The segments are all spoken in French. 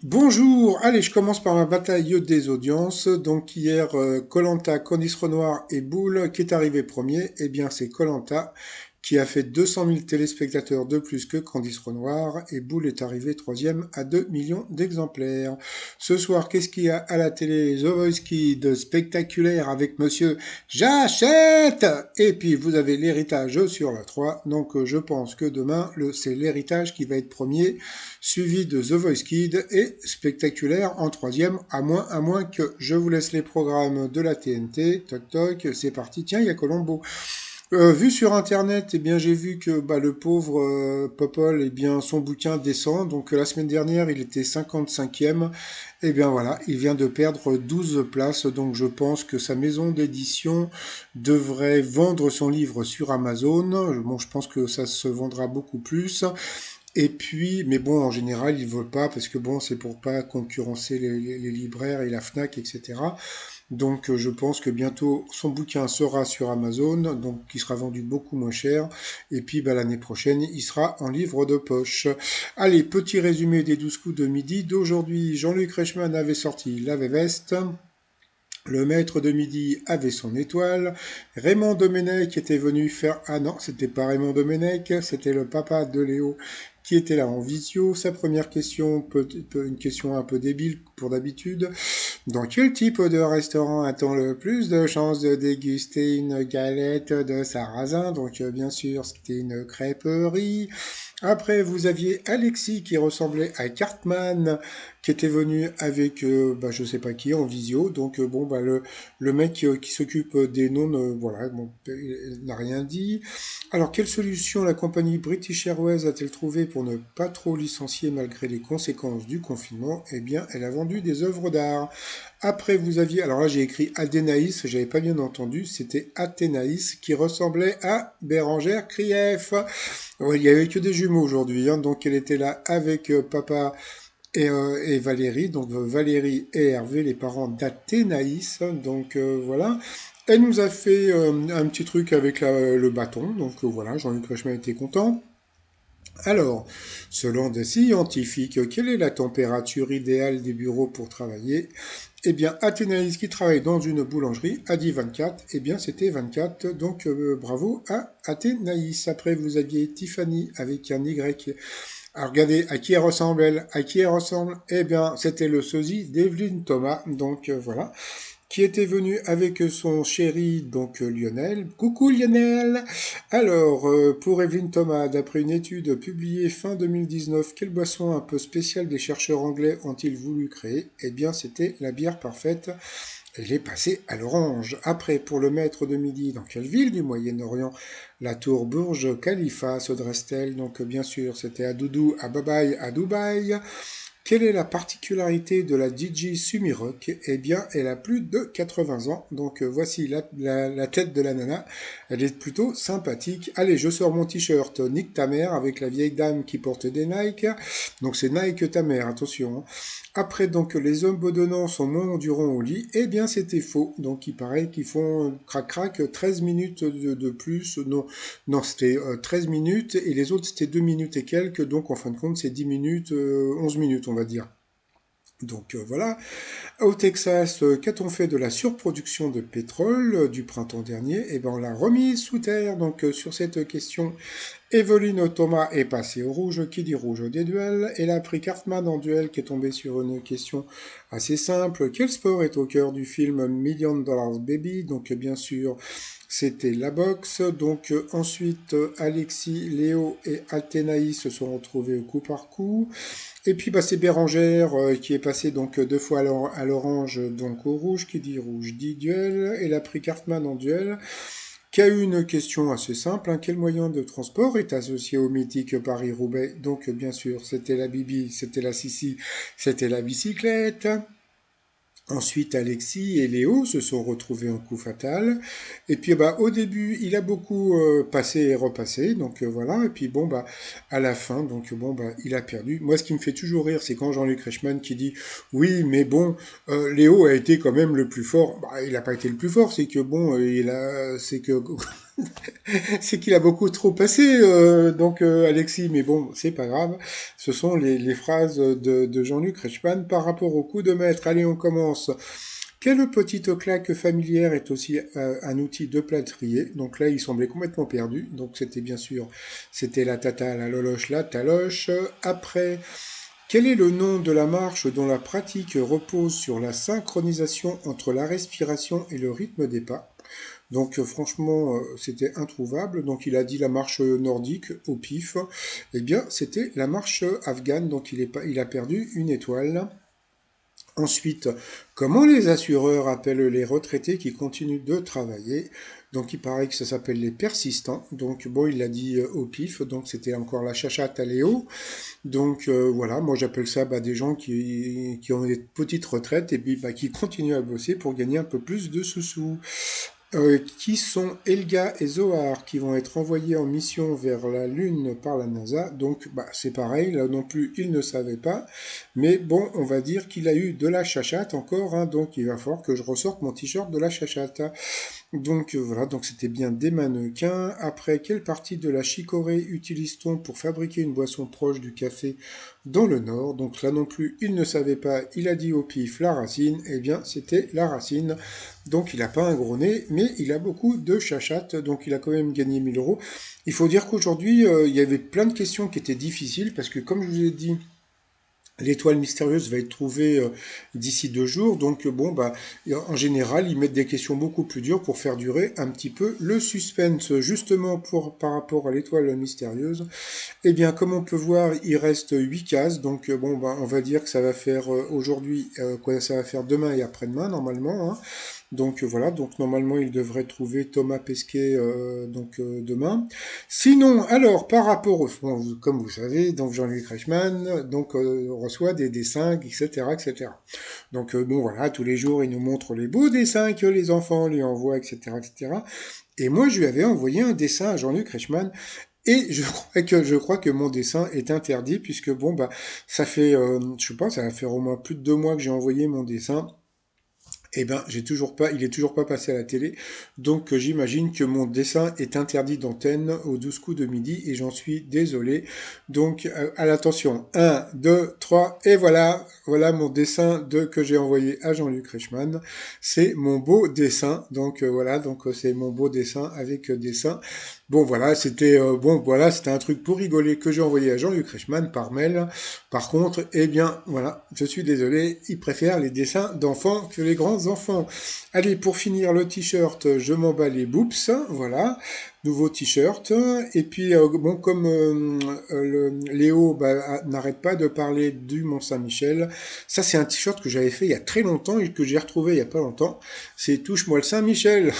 Bonjour, allez, je commence par ma bataille des audiences. Donc hier, koh Candice Renoir et Boule, qui est arrivé premier? Eh bien, c'est koh qui a fait 200 000 téléspectateurs de plus que Candice Renoir, et Boule est arrivé troisième à 2 millions d'exemplaires. Ce soir, qu'est-ce qu'il y a à la télé? The Voice Kids, spectaculaire avec monsieur J'achète! Et puis vous avez l'héritage sur la 3. Donc je pense que demain, c'est l'héritage qui va être premier, suivi de The Voice Kids et spectaculaire en troisième, à moins que je vous laisse les programmes de la TNT. Toc toc, c'est parti. Tiens, il y a Colombo. Vu sur internet, eh bien j'ai vu que le pauvre Popol, eh bien son bouquin descend. Donc la semaine dernière, il était 55e. Eh bien voilà, il vient de perdre 12 places. Donc je pense que sa maison d'édition devrait vendre son livre sur Amazon. Bon, je pense que ça se vendra beaucoup plus. Et puis, mais bon, en général, ils ne veulent pas parce que bon, c'est pour pas concurrencer les libraires et la Fnac, etc. Donc, je pense que bientôt son bouquin sera sur Amazon, donc qui sera vendu beaucoup moins cher. Et puis, l'année prochaine, il sera en livre de poche. Allez, petit résumé des 12 coups de midi d'aujourd'hui. Jean-Luc Reichmann avait sorti La Veste. Le maître de midi avait son étoile. Raymond Domenech était venu faire... Ah non, c'était pas Raymond Domenech, c'était le papa de Léo qui était là en visio. Sa première question, une question un peu débile pour d'habitude. Dans quel type de restaurant a-t-on le plus de chances de déguster une galette de sarrasin? Donc bien sûr, c'était une crêperie. Après, vous aviez Alexis qui ressemblait à Cartman, qui était venu avec je sais pas qui en visio. Donc le mec qui s'occupe des noms, voilà, bon, il n'a rien dit. Alors, quelle solution la compagnie British Airways a-t-elle trouvé pour ne pas trop licencier malgré les conséquences du confinement? Eh bien, elle a vendu des œuvres d'art. Après, vous aviez, alors là j'ai écrit Adénaïs, j'avais pas bien entendu, c'était Athénaïs qui ressemblait à Bérangère Krief. Ouais, il y avait que des jumeaux aujourd'hui, hein, donc elle était là avec papa et Valérie, donc Valérie et Hervé, les parents d'Athénaïs, donc voilà. Elle nous a fait un petit truc avec le bâton, donc voilà, Jean-Luc Reichmann était content. Alors, selon des scientifiques, quelle est la température idéale des bureaux pour travailler? Eh bien, Athénaïs, qui travaille dans une boulangerie, a dit 24. Eh bien, c'était 24. Donc, bravo à Athénaïs. Après, vous aviez Tiffany avec un Y. Alors, regardez, à qui elle ressemble, elle? À qui elle ressemble? Eh bien, c'était le sosie d'Evelyne Thomas. Donc, voilà, qui était venu avec son chéri, donc Lionel. Coucou Lionel! Alors, pour Evelyne Thomas, d'après une étude publiée fin 2019, quelle boisson un peu spéciale des chercheurs anglais ont-ils voulu créer? Eh bien, c'était la bière parfaite. Elle est passée à l'orange. Après, pour le maître de midi, dans quelle ville du Moyen-Orient la tour Burj Khalifa se dresse-t-elle? Donc, bien sûr, c'était à Doudou, à Babaï, à Dubaï. Quelle est la particularité de la DJ Sumirock? Eh bien, elle a plus de 80 ans, donc voici la tête de la nana. Elle est plutôt sympathique. Allez, je sors mon t-shirt Nick ta mère avec la vieille dame qui porte des Nike. Donc c'est Nike ta mère, attention, hein. Après, donc, les hommes bedonnants sont moins endurants au lit. Eh bien, c'était faux. Donc, il paraît qu'ils font crac-crac 13 minutes de plus. Non, non, c'était 13 minutes et les autres, c'était 2 minutes et quelques. Donc, en fin de compte, c'est 10 minutes, 11 minutes, on va dire. Donc voilà. Au Texas, qu'a-t-on fait de la surproduction de pétrole du printemps dernier? Eh bien, on l'a remise sous terre. Donc sur cette question, Evelyne Thomas est passée au rouge. Qui dit rouge des duels? Elle a pris Cartman en duel, qui est tombé sur une question assez simple. Quel sport est au cœur du film Million Dollar Baby? Donc bien sûr, c'était la boxe. Donc ensuite, Alexis, Léo et Athénaïs se sont retrouvés au coup par coup. Et puis c'est Bérangère qui est passée donc deux fois à l'orange, donc au rouge, qui dit rouge dit duel. Elle a pris Cartman en duel, qui a eu une question assez simple, hein. Quel moyen de transport est associé au mythique Paris-Roubaix? Donc bien sûr, c'était la Bibi, c'était la Sissi, c'était la bicyclette. Ensuite, Alexis et Léo se sont retrouvés en coup fatal. Et puis, au début, il a beaucoup passé et repassé. Donc, voilà. Et puis, à la fin, donc, il a perdu. Moi, ce qui me fait toujours rire, c'est quand Jean-Luc Reichmann qui dit, oui, mais bon, Léo a été quand même le plus fort. Il n'a pas été le plus fort. C'est que, bon, c'est que C'est qu'il a beaucoup trop passé, Alexis, mais bon, c'est pas grave. Ce sont les phrases de Jean-Luc Reichmann par rapport au coup de maître. Allez, on commence. Quelle petite claque familière est aussi un outil de plâtrier. Donc là, il semblait complètement perdu. Donc c'était bien sûr, c'était la tata, la loloche, la taloche. Après, quel est le nom de la marche dont la pratique repose sur la synchronisation entre la respiration et le rythme des pas? Donc franchement, c'était introuvable. Donc il a dit la marche nordique au pif. Eh bien, c'était la marche afghane. Donc il a perdu une étoile. Ensuite, comment les assureurs appellent les retraités qui continuent de travailler? Donc il paraît que ça s'appelle les persistants. Donc bon, il l'a dit au pif. Donc c'était encore la chachate à Léo. Donc voilà, moi j'appelle ça des gens qui ont des petites retraites et puis qui continuent à bosser pour gagner un peu plus de sous-sous. Qui sont Elga et Zohar qui vont être envoyés en mission vers la Lune par la NASA. Donc c'est pareil, là non plus il ne savait pas. Mais bon, on va dire qu'il a eu de la chachate encore, hein, donc il va falloir que je ressorte mon t-shirt de la chachate. Donc voilà, donc c'était bien des mannequins. Après, quelle partie de la chicorée utilise-t-on pour fabriquer une boisson proche du café dans le Nord? Donc là non plus, il ne savait pas, il a dit au pif la racine, eh bien c'était la racine. Donc il n'a pas un gros nez, mais il a beaucoup de chachate, donc il a quand même gagné 1000 euros. Il faut dire qu'aujourd'hui, il y avait plein de questions qui étaient difficiles, parce que comme je vous ai dit, l'étoile mystérieuse va être trouvée d'ici 2 jours, donc en général, ils mettent des questions beaucoup plus dures pour faire durer un petit peu le suspense. Justement, par rapport à l'étoile mystérieuse, eh bien, comme on peut voir, il reste 8 cases, donc on va dire que ça va faire aujourd'hui, quoi, ça va faire demain et après-demain, normalement, hein. Donc voilà, donc normalement il devrait trouver Thomas Pesquet demain. Sinon, alors par rapport au comme vous savez, donc Jean-Luc Reichmann reçoit des dessins, etc., etc. Donc voilà, tous les jours il nous montre les beaux dessins que les enfants lui envoient, etc., etc. Et moi je lui avais envoyé un dessin à Jean-Luc Reichmann. Et je crois que mon dessin est interdit puisque ça fait je sais pas, ça va faire au moins plus de 2 mois que j'ai envoyé mon dessin. Eh ben, il est toujours pas passé à la télé. Donc, j'imagine que mon dessin est interdit d'antenne aux 12 coups de midi et j'en suis désolé. Donc, à l'attention. 1, 2, 3, et voilà. Voilà mon dessin que j'ai envoyé à Jean-Luc Reichmann. C'est mon beau dessin. Donc, voilà. Donc, c'est mon beau dessin avec dessin. C'était un truc pour rigoler que j'ai envoyé à Jean-Luc Reichmann par mail. Par contre, eh bien, voilà, je suis désolé, il préfère les dessins d'enfants que les grands enfants. Allez, pour finir le t-shirt, je m'en bats les boops, voilà, nouveau t-shirt. Et puis, comme Léo n'arrête pas de parler du Mont-Saint-Michel, ça c'est un t-shirt que j'avais fait il y a très longtemps et que j'ai retrouvé il y a pas longtemps. C'est Touche-moi le Saint-Michel.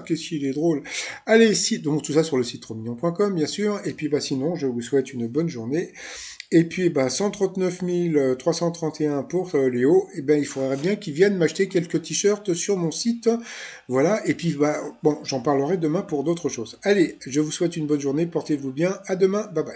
Qu'est-ce qu'il est drôle. Allez, donc tout ça sur le site romignon.com, bien sûr. Et puis, sinon, je vous souhaite une bonne journée. Et puis, 139 331 pour Léo, et il faudrait bien qu'il vienne m'acheter quelques t-shirts sur mon site. Voilà, et puis, j'en parlerai demain pour d'autres choses. Allez, je vous souhaite une bonne journée, portez-vous bien, à demain, bye bye.